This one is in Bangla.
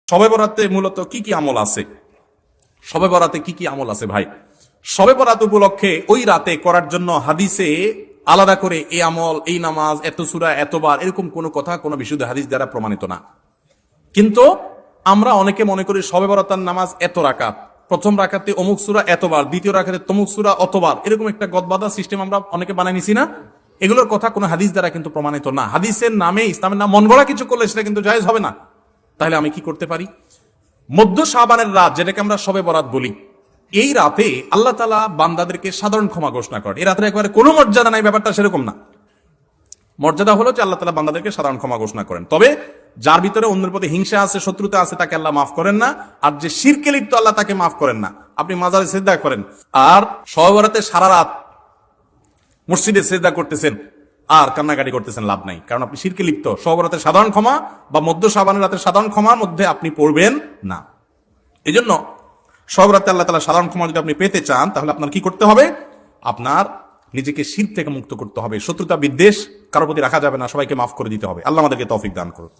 শবে বরাতে মূলত কি কি আমল আছে? শবে বরাতে কি কি আমল আছে ভাই? শবে বরাত উপলক্ষে ওই রাতে করার জন্য হাদিসে আলাদা করে এই আমল, এই নামাজ, এত সূরা, এতবার, এরকম কোনো কথা কোনো বিশুদ্ধ হাদিস দ্বারা প্রমাণিত না। কিন্তু আমরা অনেকে মনে করি শবে বরাতের নামাজ এত রাকাত, প্রথম রাকাতে অমুক সূরা এতবার, দ্বিতীয় রাকাতে তমুক সূরা অতবার, এরকম একটা গদবাদা সিস্টেম আমরা অনেকে বানাই নিছি না? এগুলোর কথা কোনো হাদিস দ্বারা কিন্তু প্রমাণিত না। হাদিসের নামে, ইসলামের নাম মন গড়া কিছু করলে সেটা কিন্তু জায়েজ হবে না। তাহলে আমি কি করতে পারি? মধ্য শাবানের রাত, যেটাকে আমরা শবে বরাত বলি, এই রাতে আল্লাহ তাআলা বান্দাদেরকে সাধারণ ক্ষমা ঘোষণা করেন। এই রাতে একেবারে কোনো মর্যাদা নাই, ব্যাপারটা সেরকম না। মর্যাদা হলো যে আল্লাহ তাআলা বান্দাদেরকে সাধারণ ক্ষমা ঘোষণা করেন। তবে যার ভিতরে অন্যের প্রতি হিংসা আছে, শত্রুতা আছে, তাকে আল্লাহ মাফ করেন না। আর যে শিরকে লিপ্ত, আল্লাহ তাকে মাফ করেন না। আপনি মাজারে সিজদা করেন আর শবে বরাতে সারা রাত মসজিদে সিজদা করতেছেন আর কান্নাকাটি করতেছেন, লাভ নাই, কারণ আপনি শিরকে লিপ্ত। শবে বরাতের সাধারণ ক্ষমা বা মধ্য শাবানের রাতের সাধারণ ক্ষমার মধ্যে আপনি পড়বেন না। এই জন্য শবে বরাতে আল্লাহ তাআলা সাধারণ ক্ষমা যদি আপনি পেতে চান, তাহলে আপনার কি করতে হবে? আপনার নিজেকে শিরক থেকে মুক্ত করতে হবে। শত্রুতা বিদ্বেষ কারোর প্রতি রাখা যাবে না, সবাইকে মাফ করে দিতে হবে। আল্লাহ আমাদেরকে তৌফিক দান করুন।